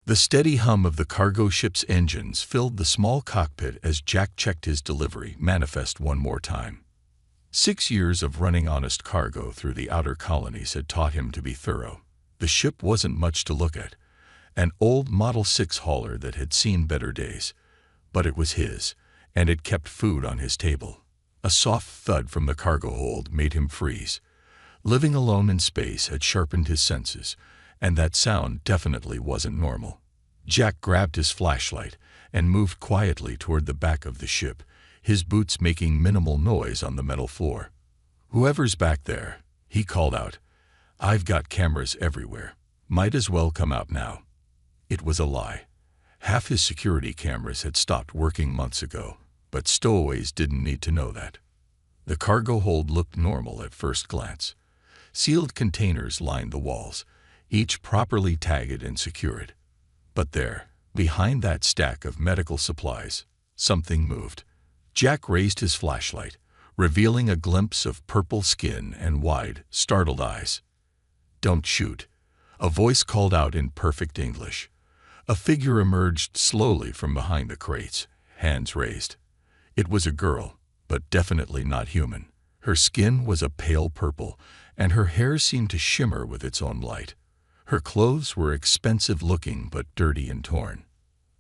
The steady hum of the cargo ship's engines filled the small cockpit as Jack checked his delivery manifest one more time. 6 years of running honest cargo through the outer colonies had taught him to be thorough. The ship wasn't much to look at, an old Model 6 hauler that had seen better days, but it was his, and it kept food on his table. A soft thud from the cargo hold made him freeze. Living alone in space had sharpened his senses, and that sound definitely wasn't normal. Jack grabbed his flashlight and moved quietly toward the back of the ship, his boots making minimal noise on the metal floor. "Whoever's back there," he called out. "I've got cameras everywhere. Might as well come out now." It was a lie. Half his security cameras had stopped working months ago, but stowaways didn't need to know that. The cargo hold looked normal at first glance. Sealed containers lined the walls, each properly tagged and secured. But there, behind that stack of medical supplies, something moved. Jack raised his flashlight, revealing a glimpse of purple skin and wide, startled eyes. "Don't shoot," a voice called out in perfect English. A figure emerged slowly from behind the crates, hands raised. It was a girl, but definitely not human. Her skin was a pale purple, and her hair seemed to shimmer with its own light. Her clothes were expensive-looking but dirty and torn.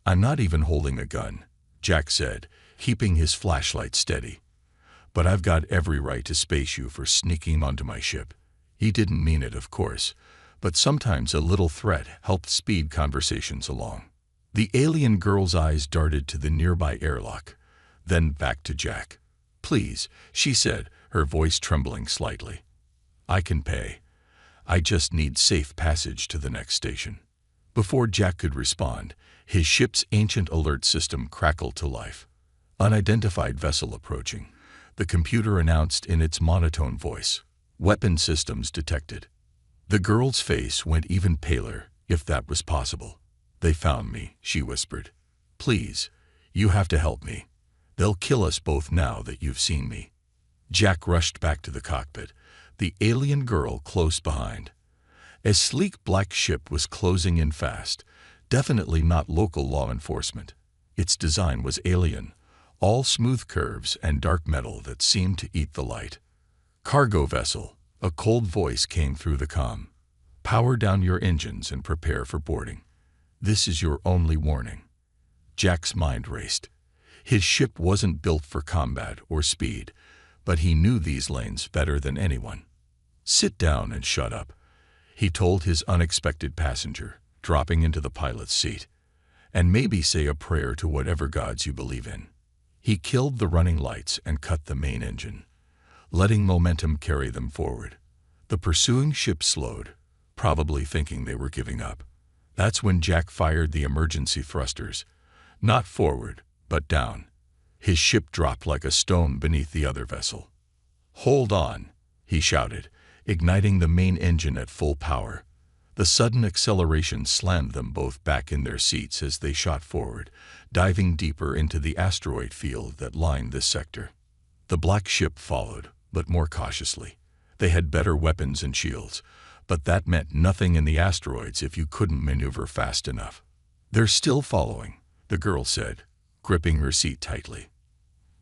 "I'm not even holding a gun," Jack said, keeping his flashlight steady. "But I've got every right to space you for sneaking onto my ship." He didn't mean it, of course, but sometimes a little threat helped speed conversations along. The alien girl's eyes darted to the nearby airlock, then back to Jack. "Please," she said, her voice trembling slightly. "I can pay. I just need safe passage to the next station." Before Jack could respond, his ship's ancient alert system crackled to life. "Unidentified vessel approaching," the computer announced in its monotone voice. "Weapon systems detected." The girl's face went even paler, if that was possible. "They found me," she whispered. "Please, you have to help me. They'll kill us both now that you've seen me." Jack rushed back to the cockpit, the alien girl close behind. A sleek black ship was closing in fast, definitely not local law enforcement. Its design was alien, all smooth curves and dark metal that seemed to eat the light. "Cargo vessel," a cold voice came through the comm. "Power down your engines and prepare for boarding. This is your only warning." Jack's mind raced. His ship wasn't built for combat or speed, but he knew these lanes better than anyone. "Sit down and shut up," he told his unexpected passenger, dropping into the pilot's seat. "And maybe say a prayer to whatever gods you believe in." He killed the running lights and cut the main engine, letting momentum carry them forward. The pursuing ship slowed, probably thinking they were giving up. That's when Jack fired the emergency thrusters, not forward, but down. His ship dropped like a stone beneath the other vessel. "Hold on," he shouted, igniting the main engine at full power. The sudden acceleration slammed them both back in their seats as they shot forward, diving deeper into the asteroid field that lined this sector. The black ship followed, but more cautiously. They had better weapons and shields, but that meant nothing in the asteroids if you couldn't maneuver fast enough. "They're still following," the girl said, gripping her seat tightly.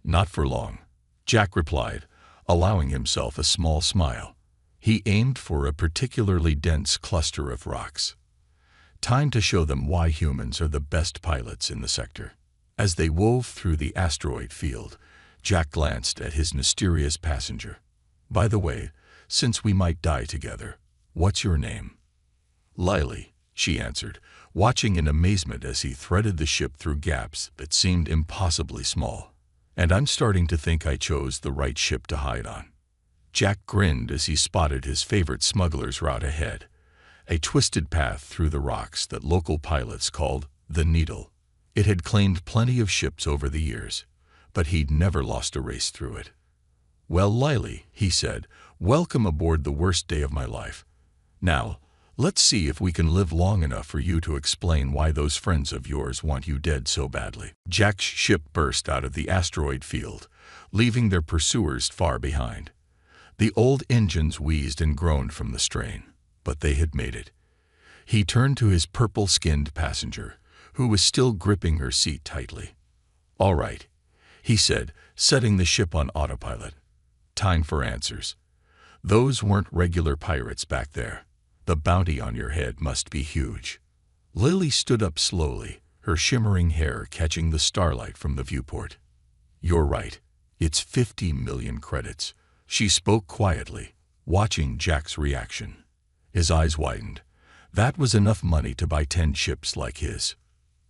"Not for long," Jack replied, allowing himself a small smile. He aimed for a particularly dense cluster of rocks. Time to show them why humans are the best pilots in the sector. As they wove through the asteroid field, Jack glanced at his mysterious passenger. "By the way, since we might die together, what's your name?" "Lily," she answered, watching in amazement as he threaded the ship through gaps that seemed impossibly small. "And I'm starting to think I chose the right ship to hide on." Jack grinned as he spotted his favorite smuggler's route ahead, a twisted path through the rocks that local pilots called the Needle. It had claimed plenty of ships over the years, but he'd never lost a race through it. "Well, Lily," he said, "welcome aboard the worst day of my life. Now, let's see if we can live long enough for you to explain why those friends of yours want you dead so badly." Jack's ship burst out of the asteroid field, leaving their pursuers far behind. The old engines wheezed and groaned from the strain, but they had made it. He turned to his purple-skinned passenger, who was still gripping her seat tightly. "All right," he said, setting the ship on autopilot. "Time for answers. Those weren't regular pirates back there. The bounty on your head must be huge." Lily stood up slowly, her shimmering hair catching the starlight from the viewport. "You're right. It's 50 million credits." She spoke quietly, watching Jack's reaction. His eyes widened. That was enough money to buy 10 ships like his.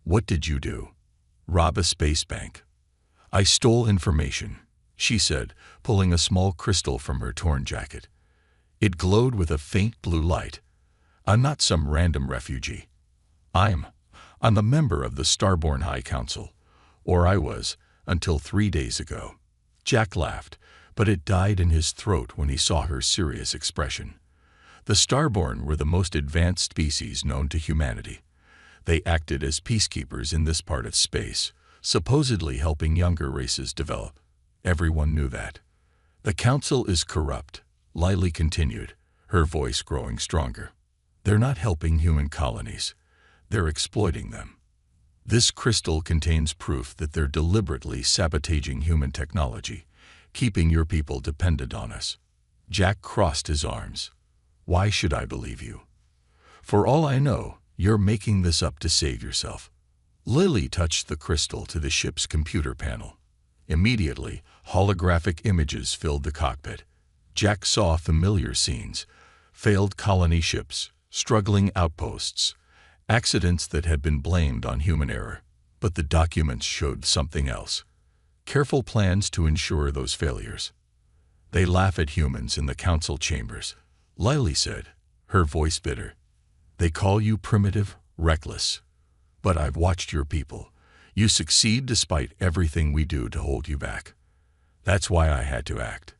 "What did you do?" "Rob a space bank." "I stole information," she said, pulling a small crystal from her torn jacket. It glowed with a faint blue light. "I'm not some random refugee. I'm a member of the Starborn High Council. Or I was, until 3 days ago." Jack laughed, but it died in his throat when he saw her serious expression. The Starborn were the most advanced species known to humanity. They acted as peacekeepers in this part of space, supposedly helping younger races develop. Everyone knew that. "The Council is corrupt," Lily continued, her voice growing stronger. "They're not helping human colonies. They're exploiting them. This crystal contains proof that they're deliberately sabotaging human technology, keeping your people dependent on us." Jack crossed his arms. "Why should I believe you? For all I know, you're making this up to save yourself." Lily touched the crystal to the ship's computer panel. Immediately, holographic images filled the cockpit. Jack saw familiar scenes: failed colony ships, struggling outposts, accidents that had been blamed on human error. But the documents showed something else. Careful plans to ensure those failures. "They laugh at humans in the council chambers," Lily said, her voice bitter. "They call you primitive, reckless. But I've watched your people. You succeed despite everything we do to hold you back. That's why I had to act."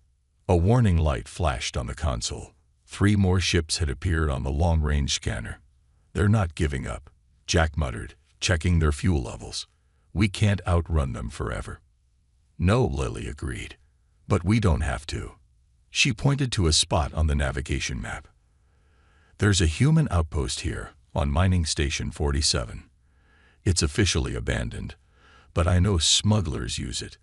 A warning light flashed on the console. 3 more ships had appeared on the long-range scanner. "They're not giving up," Jack muttered, checking their fuel levels. "We can't outrun them forever." "No," Lily agreed. "But we don't have to." She pointed to a spot on the navigation map. "There's a human outpost here, on Mining Station 47. It's officially abandoned, but I know smugglers use it.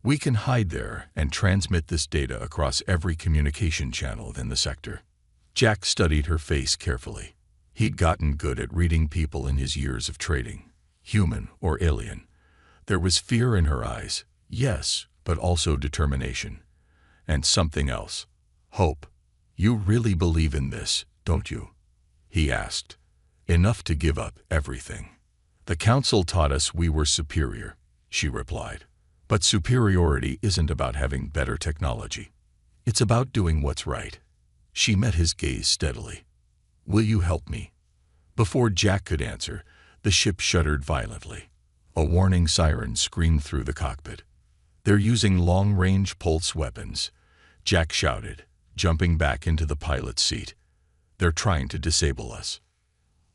We can hide there and transmit this data across every communication channel in the sector." Jack studied her face carefully. He'd gotten good at reading people in his years of trading, human or alien. There was fear in her eyes, yes, but also determination. And something else: hope. "You really believe in this, don't you?" he asked. "Enough to give up everything." "The Council taught us we were superior," she replied. "But superiority isn't about having better technology. It's about doing what's right." She met his gaze steadily. "Will you help me?" Before Jack could answer, the ship shuddered violently. A warning siren screamed through the cockpit. "They're using long-range pulse weapons," Jack shouted, jumping back into the pilot's seat. "They're trying to disable us."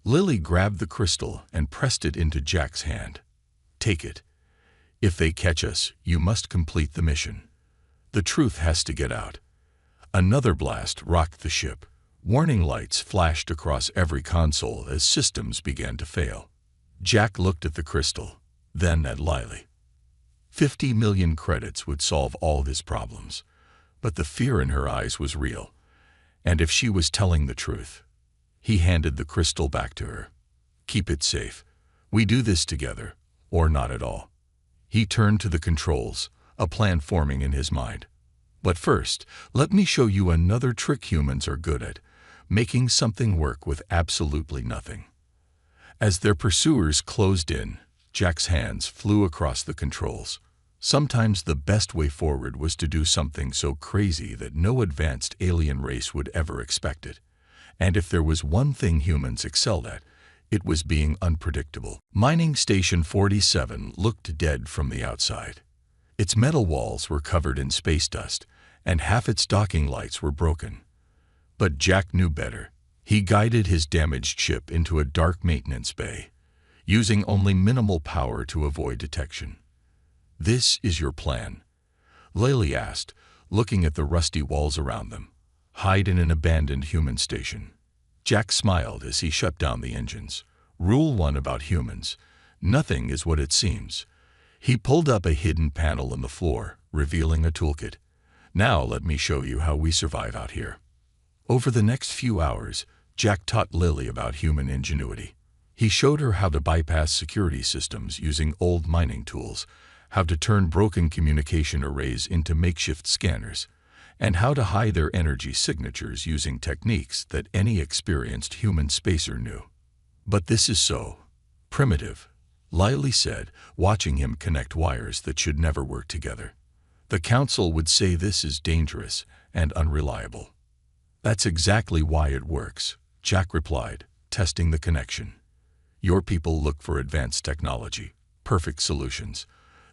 Lily grabbed the crystal and pressed it into Jack's hand. "Take it. If they catch us, you must complete the mission. The truth has to get out." Another blast rocked the ship. Warning lights flashed across every console as systems began to fail. Jack looked at the crystal, then at Lily. 50 million credits would solve all his problems, but the fear in her eyes was real. And if she was telling the truth, he handed the crystal back to her. "Keep it safe. We do this together, or not at all." He turned to the controls, a plan forming in his mind. "But first, let me show you another trick humans are good at: making something work with absolutely nothing." As their pursuers closed in, Jack's hands flew across the controls. Sometimes the best way forward was to do something so crazy that no advanced alien race would ever expect it. And if there was one thing humans excelled at, it was being unpredictable. Mining Station 47 looked dead from the outside. Its metal walls were covered in space dust, and half its docking lights were broken. But Jack knew better. He guided his damaged ship into a dark maintenance bay, using only minimal power to avoid detection. "This is your plan?" Lily asked, looking at the rusty walls around them. "Hide in an abandoned human station." Jack smiled as he shut down the engines. Rule 1 about humans: nothing is what it seems. He pulled up a hidden panel in the floor, revealing a toolkit. Now let me show you how we survive out here. Over the next few hours, Jack taught Lily about human ingenuity. He showed her how to bypass security systems using old mining tools, how to turn broken communication arrays into makeshift scanners, and how to hide their energy signatures using techniques that any experienced human spacer knew. But this is so primitive, Lily said, watching him connect wires that should never work together. The council would say this is dangerous and unreliable. That's exactly why it works, Jack replied, testing the connection. Your people look for advanced technology, perfect solutions.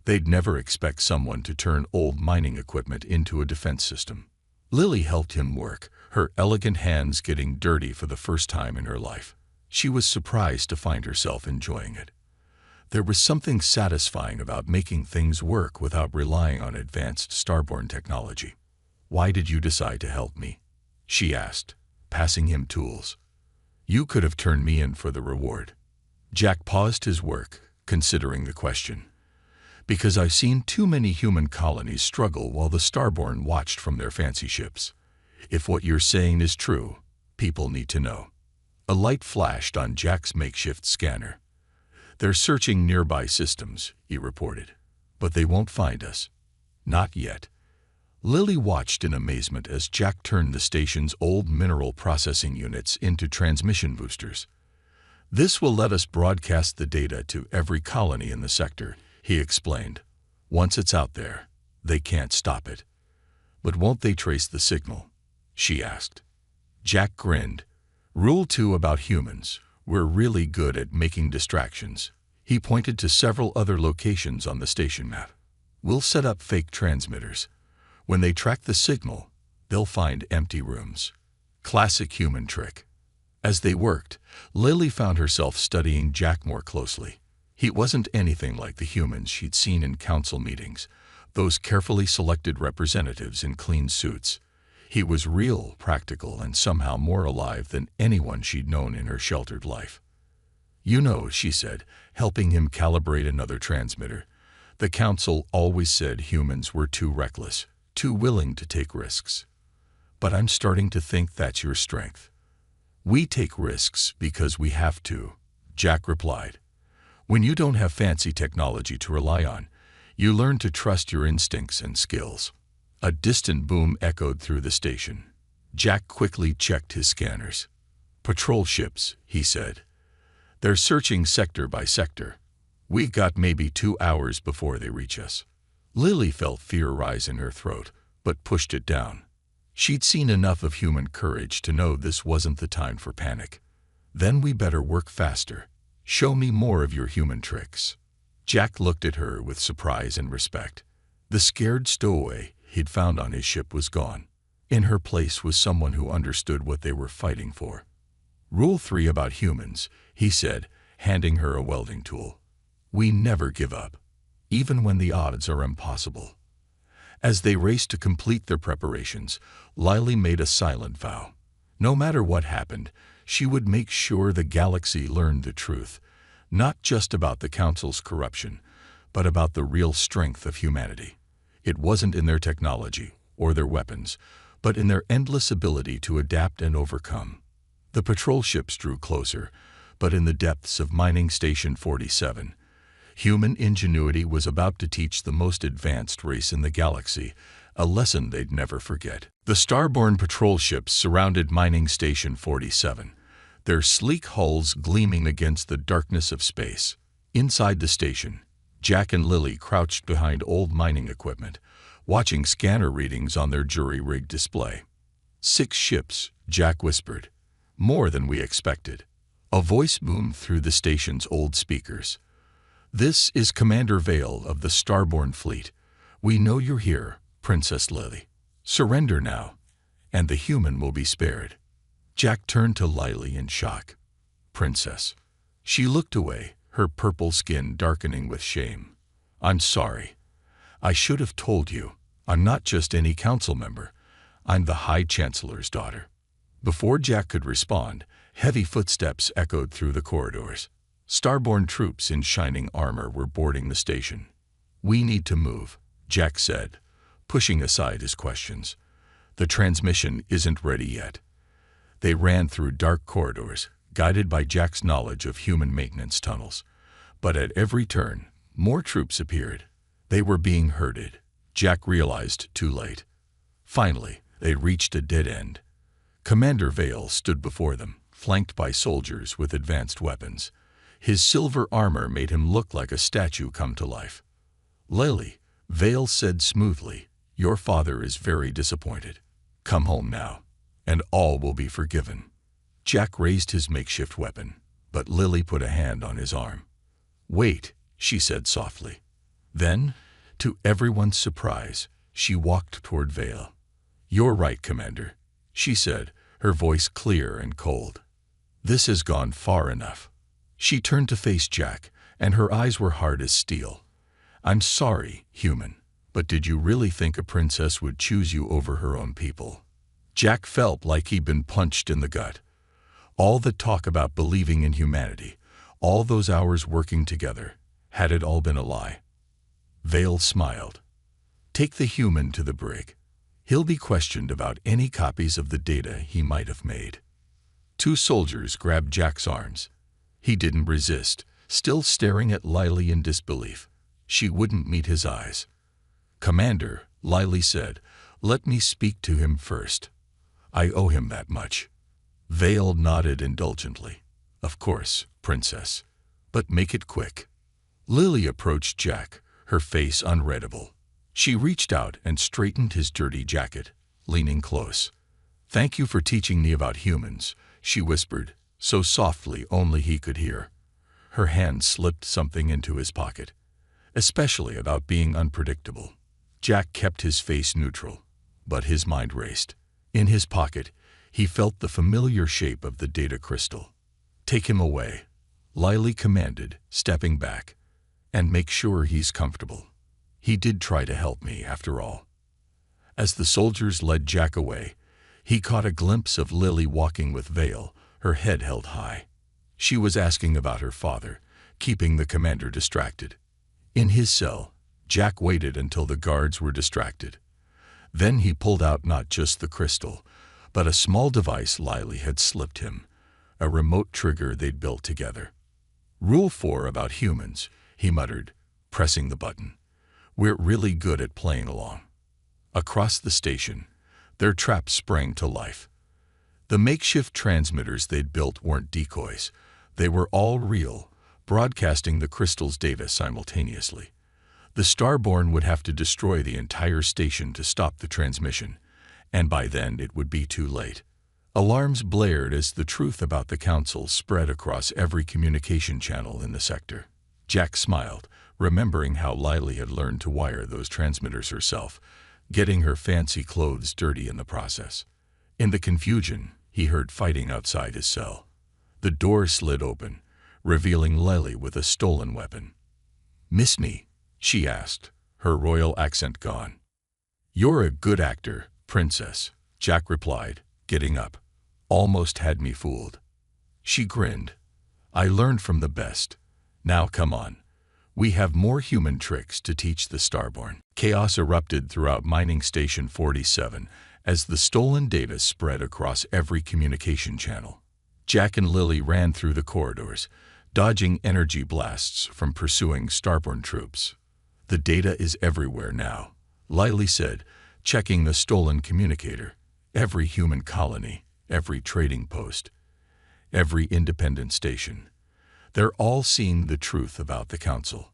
They'd never expect someone to turn old mining equipment into a defense system. Lily helped him work, her elegant hands getting dirty for the first time in her life. She was surprised to find herself enjoying it. There was something satisfying about making things work without relying on advanced starborn technology. Why did you decide to help me? She asked, passing him tools. You could have turned me in for the reward. Jack paused his work, considering the question. Because I've seen too many human colonies struggle while the starborn watched from their fancy ships. If what you're saying is true, people need to know. A light flashed on Jack's makeshift scanner. They're searching nearby systems, he reported. But they won't find us. Not yet. Lily watched in amazement as Jack turned the station's old mineral processing units into transmission boosters. This will let us broadcast the data to every colony in the sector, he explained. Once it's out there, they can't stop it. But won't they trace the signal? She asked. Jack grinned. Rule 2 about humans: we're really good at making distractions. He pointed to several other locations on the station map. We'll set up fake transmitters. When they track the signal, they'll find empty rooms. Classic human trick. As they worked, Lily found herself studying Jack more closely. He wasn't anything like the humans she'd seen in council meetings, those carefully selected representatives in clean suits. He was real, practical, and somehow more alive than anyone she'd known in her sheltered life. You know, she said, helping him calibrate another transmitter. The council always said humans were too reckless, too willing to take risks. But I'm starting to think that's your strength. We take risks because we have to, Jack replied. When you don't have fancy technology to rely on, you learn to trust your instincts and skills. A distant boom echoed through the station. Jack quickly checked his scanners. Patrol ships, he said. They're searching sector by sector. We got maybe 2 hours before they reach us. Lily felt fear rise in her throat, but pushed it down. She'd seen enough of human courage to know this wasn't the time for panic. Then we better work faster. Show me more of your human tricks. Jack looked at her with surprise and respect. The scared stowaway he'd found on his ship was gone. In her place was someone who understood what they were fighting for. Rule 3 about humans, he said, handing her a welding tool. We never give up, even when the odds are impossible. As they raced to complete their preparations, Lily made a silent vow. No matter what happened, she would make sure the galaxy learned the truth, not just about the Council's corruption, but about the real strength of humanity. It wasn't in their technology or their weapons, but in their endless ability to adapt and overcome. The patrol ships drew closer, but in the depths of Mining Station 47, human ingenuity was about to teach the most advanced race in the galaxy a lesson they'd never forget. The starborn patrol ships surrounded Mining Station 47, their sleek hulls gleaming against the darkness of space. Inside the station, Jack and Lily crouched behind old mining equipment, watching scanner readings on their jury-rigged display. 6 ships, Jack whispered. More than we expected. A voice boomed through the station's old speakers. This is Commander Vale of the Starborn Fleet. We know you're here, Princess Lily. Surrender now, and the human will be spared. Jack turned to Lily in shock. Princess. She looked away, her purple skin darkening with shame. I'm sorry. I should have told you. I'm not just any council member. I'm the High Chancellor's daughter. Before Jack could respond, heavy footsteps echoed through the corridors. Starborn troops in shining armor were boarding the station. "We need to move," Jack said, pushing aside his questions. "The transmission isn't ready yet." They ran through dark corridors, guided by Jack's knowledge of human maintenance tunnels. But at every turn, more troops appeared. They were being herded. Jack realized too late. Finally, they reached a dead end. Commander Vale stood before them, flanked by soldiers with advanced weapons. His silver armor made him look like a statue come to life. "Lily," Vale said smoothly, "your father is very disappointed. Come home now, and all will be forgiven." Jack raised his makeshift weapon, but Lily put a hand on his arm. "Wait," she said softly. Then, to everyone's surprise, she walked toward Vale. "You're right, Commander," she said, her voice clear and cold. "This has gone far enough." She turned to face Jack, and her eyes were hard as steel. "I'm sorry, human, but did you really think a princess would choose you over her own people?" Jack felt like he'd been punched in the gut. All the talk about believing in humanity, all those hours working together, had it all been a lie? Vale smiled. "Take the human to the brig. He'll be questioned about any copies of the data he might have made." Two soldiers grabbed Jack's arms. He didn't resist, still staring at Lily in disbelief. She wouldn't meet his eyes. "Commander," Lily said, "let me speak to him first. I owe him that much." Vale nodded indulgently. "Of course, Princess, but make it quick." Lily approached Jack, her face unreadable. She reached out and straightened his dirty jacket, leaning close. "Thank you for teaching me about humans," she whispered, so softly only he could hear. Her hand slipped something into his pocket, especially about being unpredictable. Jack kept his face neutral, but his mind raced. In his pocket, he felt the familiar shape of the data crystal. "Take him away," Lily commanded, stepping back. "And make sure he's comfortable. He did try to help me, after all." As the soldiers led Jack away, he caught a glimpse of Lily walking with Vale, her head held high. She was asking about her father, keeping the commander distracted. In his cell, Jack waited until the guards were distracted. Then he pulled out not just the crystal, but a small device Lily had slipped him, a remote trigger they'd built together. "Rule 4 about humans," he muttered, pressing the button. "We're really good at playing along." Across the station, their trap sprang to life. The makeshift transmitters they'd built weren't decoys. They were all real, broadcasting the crystal's data simultaneously. The Starborn would have to destroy the entire station to stop the transmission, and by then it would be too late. Alarms blared as the truth about the council spread across every communication channel in the sector. Jack smiled, remembering how Lily had learned to wire those transmitters herself, getting her fancy clothes dirty in the process. In the confusion, he heard fighting outside his cell. The door slid open, revealing Lily with a stolen weapon. "Miss me?" she asked, her royal accent gone. "You're a good actor, Princess," Jack replied, getting up. "Almost had me fooled." She grinned. "I learned from the best. Now come on. We have more human tricks to teach the Starborn." Chaos erupted throughout Mining Station 47 as the stolen data spread across every communication channel. Jack and Lily ran through the corridors, dodging energy blasts from pursuing Starborn troops. "The data is everywhere now," Lily said, checking the stolen communicator. "Every human colony, every trading post, every independent station. They're all seeing the truth about the council."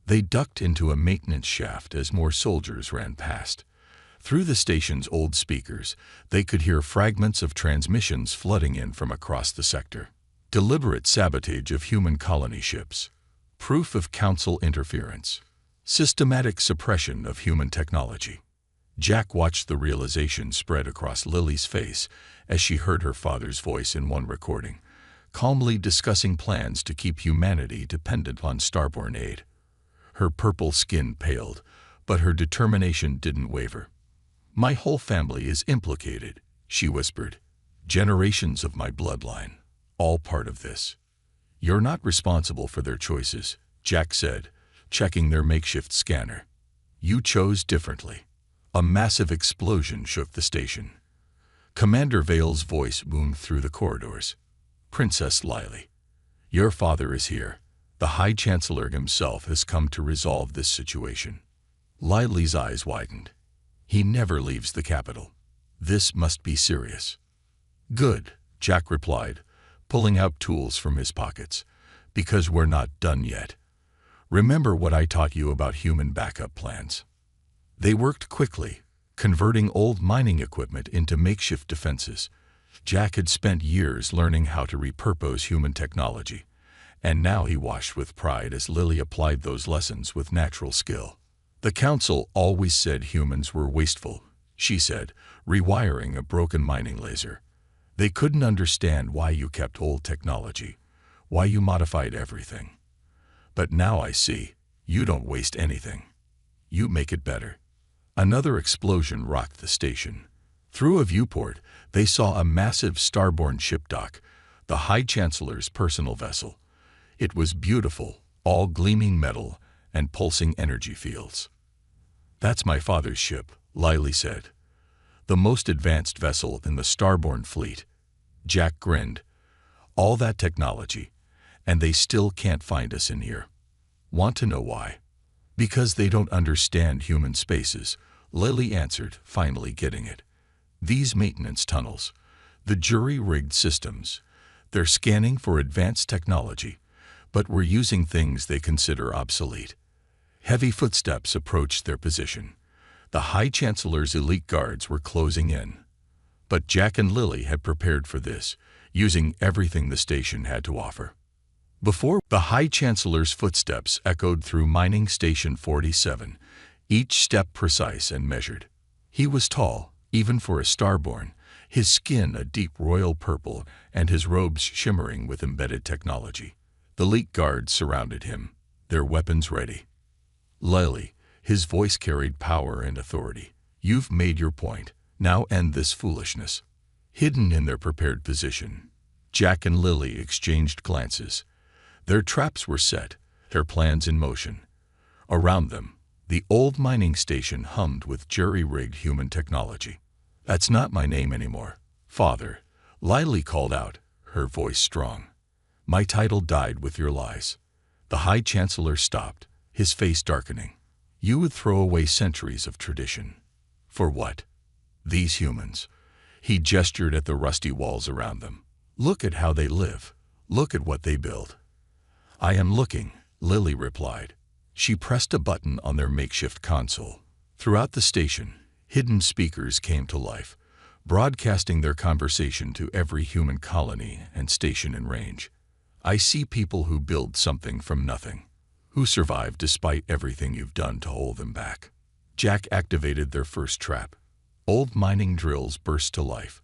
They ducked into a maintenance shaft as more soldiers ran past. Through the station's old speakers, they could hear fragments of transmissions flooding in from across the sector. Deliberate sabotage of human colony ships. Proof of council interference. Systematic suppression of human technology. Jack watched the realization spread across Lily's face as she heard her father's voice in one recording, calmly discussing plans to keep humanity dependent on Starborn aid. Her purple skin paled, but her determination didn't waver. "My whole family is implicated," she whispered. Generations of my bloodline, all part of this. You're not responsible for their choices, Jack said, checking their makeshift scanner. You chose differently. A massive explosion shook the station. Commander Vale's voice boomed through the corridors. Princess Lily, your father is here. The High Chancellor himself has come to resolve this situation. Lily's eyes widened. He never leaves the capital. This must be serious. Good, Jack replied, pulling out tools from his pockets. Because we're not done yet. Remember what I taught you about human backup plans. They worked quickly, converting old mining equipment into makeshift defenses. Jack had spent years learning how to repurpose human technology, and now he washed with pride as Lily applied those lessons with natural skill. The council always said humans were wasteful, she said, rewiring a broken mining laser. They couldn't understand why you kept old technology, why you modified everything. But now I see, you don't waste anything. You make it better. Another explosion rocked the station. Through a viewport, they saw a massive starborne ship dock, the High Chancellor's personal vessel. It was beautiful, all gleaming metal and pulsing energy fields. That's my father's ship, Lily said. The most advanced vessel in the starborne fleet. Jack grinned. All that technology, and they still can't find us in here. Want to know why? Because they don't understand human spaces, Lily answered, finally getting it. These maintenance tunnels, the jury-rigged systems, they're scanning for advanced technology, but we're using things they consider obsolete. Heavy footsteps approached their position. The High Chancellor's elite guards were closing in. But Jack and Lily had prepared for this, using everything the station had to offer. Before the High Chancellor's footsteps echoed through Mining Station 47, each step precise and measured. He was tall, even for a starborn, his skin a deep royal purple and his robes shimmering with embedded technology. The elite guards surrounded him, their weapons ready. Lily, his voice carried power and authority. You've made your point. Now end this foolishness. Hidden in their prepared position, Jack and Lily exchanged glances. Their traps were set, their plans in motion. Around them, the old mining station hummed with jury-rigged human technology. That's not my name anymore, Father, Lily called out, her voice strong. My title died with your lies. The High Chancellor stopped, his face darkening. You would throw away centuries of tradition. For what? These humans. He gestured at the rusty walls around them. Look at how they live. Look at what they build. I am looking, Lily replied. She pressed a button on their makeshift console. Throughout the station, hidden speakers came to life, broadcasting their conversation to every human colony and station in range. I see people who build something from nothing, who survive despite everything you've done to hold them back. Jack activated their first trap. Old mining drills burst to life,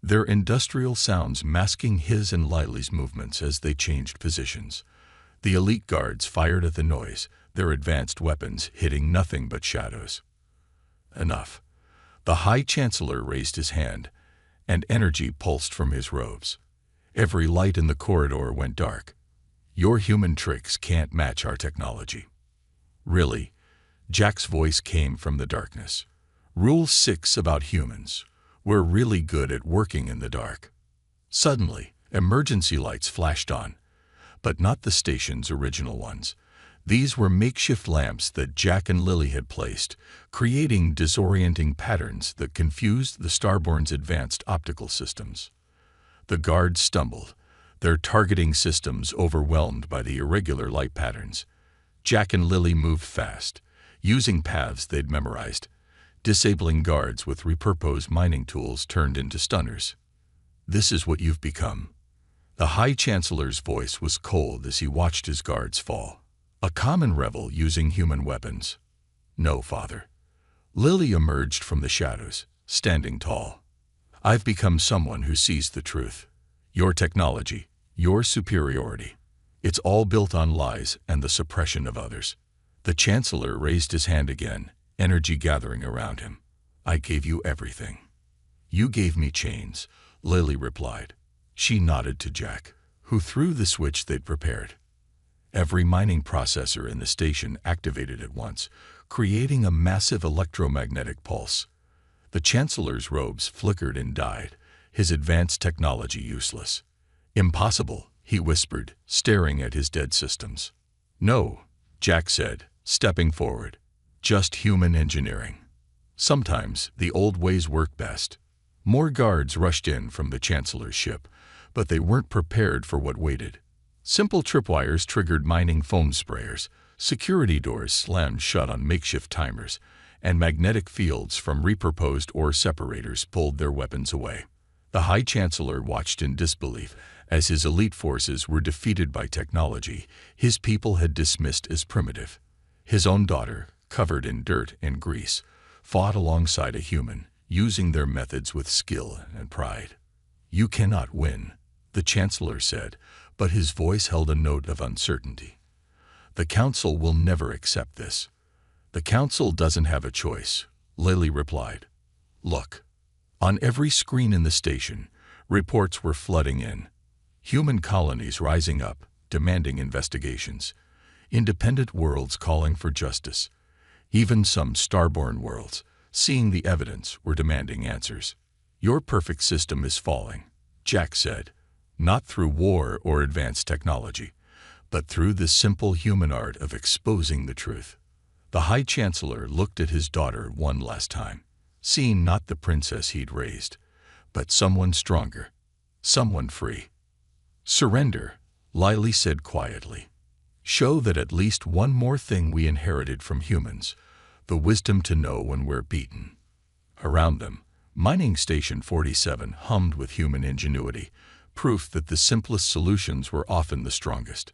their industrial sounds masking his and Lily's movements as they changed positions. The elite guards fired at the noise, their advanced weapons hitting nothing but shadows. Enough. The High Chancellor raised his hand, and energy pulsed from his robes. Every light in the corridor went dark. Your human tricks can't match our technology. Really? Jack's voice came from the darkness. Rule 6 about humans. We're really good at working in the dark. Suddenly, emergency lights flashed on, but not the station's original ones. These were makeshift lamps that Jack and Lily had placed, creating disorienting patterns that confused the Starborn's advanced optical systems. The guards stumbled, their targeting systems overwhelmed by the irregular light patterns. Jack and Lily moved fast, using paths they'd memorized, disabling guards with repurposed mining tools turned into stunners. This is what you've become. The High Chancellor's voice was cold as he watched his guards fall. A common rebel using human weapons. No, Father. Lily emerged from the shadows, standing tall. I've become someone who sees the truth. Your technology, your superiority. It's all built on lies and the suppression of others. The Chancellor raised his hand again, energy gathering around him. I gave you everything. You gave me chains, Lily replied. She nodded to Jack, who threw the switch they'd prepared. Every mining processor in the station activated at once, creating a massive electromagnetic pulse. The Chancellor's robes flickered and died, his advanced technology useless. Impossible, he whispered, staring at his dead systems. No, Jack said, stepping forward. Just human engineering. Sometimes the old ways work best. More guards rushed in from the Chancellor's ship, but they weren't prepared for what waited. Simple tripwires triggered mining foam sprayers, security doors slammed shut on makeshift timers, and magnetic fields from repurposed ore separators pulled their weapons away. The High Chancellor watched in disbelief as his elite forces were defeated by technology his people had dismissed as primitive. His own daughter, covered in dirt and grease, fought alongside a human, using their methods with skill and pride. You cannot win, the Chancellor said, but his voice held a note of uncertainty. The Council will never accept this. The Council doesn't have a choice, Lily replied. Look. On every screen in the station, reports were flooding in. Human colonies rising up, demanding investigations. Independent worlds calling for justice. Even some starborn worlds, seeing the evidence, were demanding answers. Your perfect system is falling, Jack said, not through war or advanced technology, but through the simple human art of exposing the truth. The High Chancellor looked at his daughter one last time, seeing not the princess he'd raised, but someone stronger, someone free. Surrender, Lily said quietly. Show that at least one more thing we inherited from humans, the wisdom to know when we're beaten. Around them, Mining Station 47 hummed with human ingenuity, proof that the simplest solutions were often the strongest.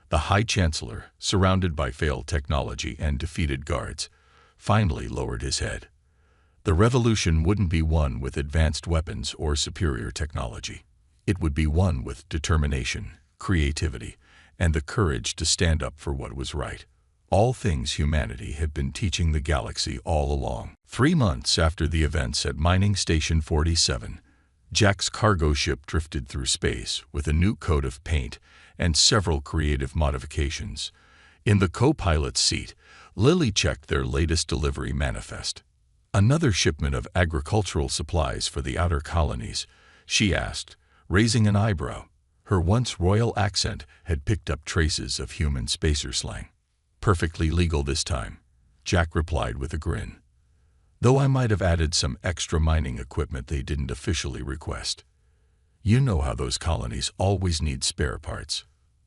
The High Chancellor, surrounded by failed technology and defeated guards, finally lowered his head. The revolution wouldn't be won with advanced weapons or superior technology. It would be won with determination, creativity, and the courage to stand up for what was right. All things humanity had been teaching the galaxy all along. 3 months after the events at Mining Station 47, Jack's cargo ship drifted through space with a new coat of paint and several creative modifications. In the co-pilot's seat, Lily checked their latest delivery manifest. Another shipment of agricultural supplies for the outer colonies, she asked, raising an eyebrow. Her once royal accent had picked up traces of human spacer slang. Perfectly legal this time, Jack replied with a grin. Though I might have added some extra mining equipment they didn't officially request. You know how those colonies always need spare parts.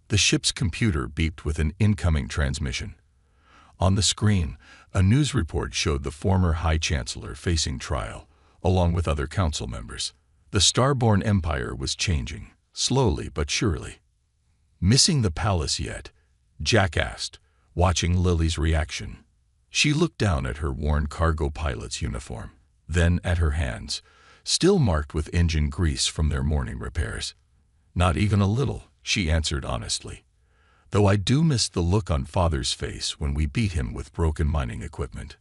The ship's computer beeped with an incoming transmission. On the screen, a news report showed the former High Chancellor facing trial, along with other council members. The Starborn Empire was changing, slowly but surely. Missing the palace yet? Jack asked, watching Lily's reaction. She looked down at her worn cargo pilot's uniform, then at her hands, still marked with engine grease from their morning repairs. Not even a little, she answered honestly. Though I do miss the look on Father's face when we beat him with broken mining equipment.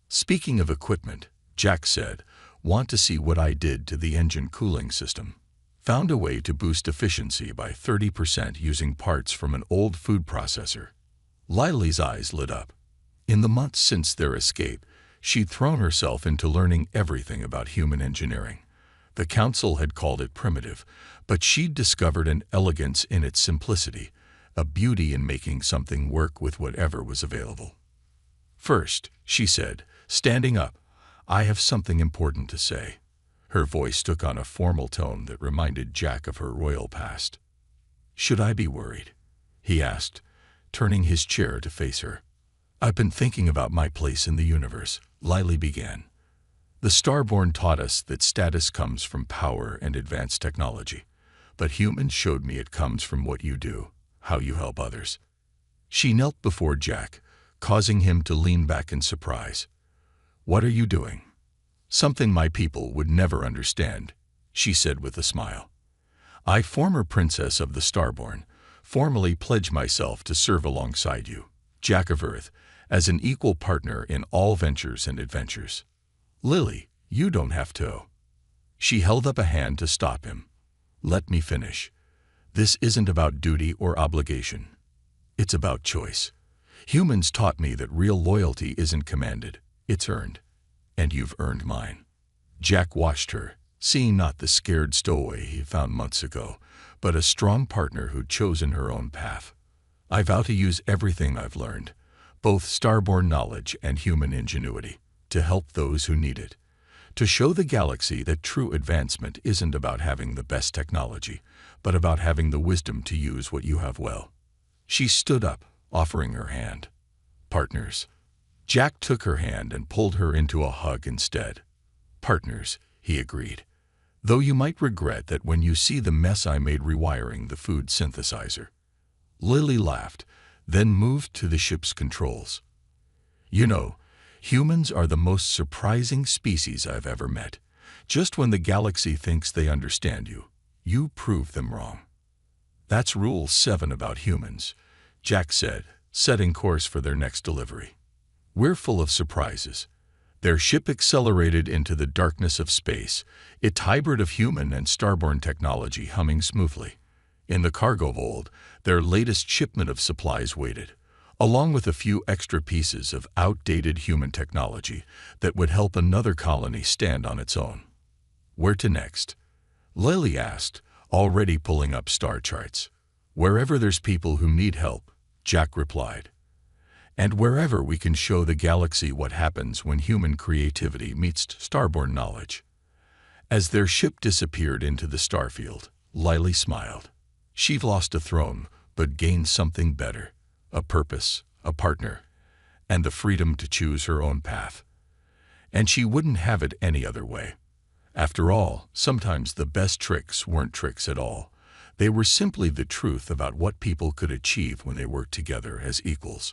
Speaking of equipment, Jack said, want to see what I did to the engine cooling system. Found a way to boost efficiency by 30% using parts from an old food processor. Lily's eyes lit up. In the months since their escape, she'd thrown herself into learning everything about human engineering. The council had called it primitive, but she'd discovered an elegance in its simplicity, a beauty in making something work with whatever was available. First, she said, standing up, I have something important to say. Her voice took on a formal tone that reminded Jack of her royal past. Should I be worried? He asked, turning his chair to face her. I've been thinking about my place in the universe, Lily began. The Starborn taught us that status comes from power and advanced technology, but humans showed me it comes from what you do, how you help others. She knelt before Jack, causing him to lean back in surprise. What are you doing? Something my people would never understand, she said with a smile. I, former princess of the Starborn, formally pledge myself to serve alongside you, Jack of Earth, as an equal partner in all ventures and adventures. Lily, you don't have to. She held up a hand to stop him. "Let me finish. This isn't about duty or obligation. It's about choice. Humans taught me that real loyalty isn't commanded, it's earned. And you've earned mine." Jack watched her, seeing not the scared stowaway he found months ago, but a strong partner who'd chosen her own path. "I vow to use everything I've learned, both starborn knowledge and human ingenuity, to help those who need it. To show the galaxy that true advancement isn't about having the best technology, but about having the wisdom to use what you have well." She stood up, offering her hand. "Partners." Jack took her hand and pulled her into a hug instead. "Partners," he agreed. "Though you might regret that when you see the mess I made rewiring the food synthesizer." Lily laughed, then moved to the ship's controls. "You know, humans are the most surprising species I've ever met. Just when the galaxy thinks they understand you, you prove them wrong." "That's Rule 7 about humans," Jack said, setting course for their next delivery. "We're full of surprises." Their ship accelerated into the darkness of space, its hybrid of human and starborn technology humming smoothly. In the cargo hold, their latest shipment of supplies waited, along with a few extra pieces of outdated human technology that would help another colony stand on its own. "Where to next?" Lily asked, already pulling up star charts. "Wherever there's people who need help," Jack replied. "And wherever we can show the galaxy what happens when human creativity meets starborn knowledge." As their ship disappeared into the starfield, Lily smiled. She'd lost a throne, but gained something better: a purpose, a partner, and the freedom to choose her own path. And she wouldn't have it any other way. After all, sometimes the best tricks weren't tricks at all. They were simply the truth about what people could achieve when they worked together as equals.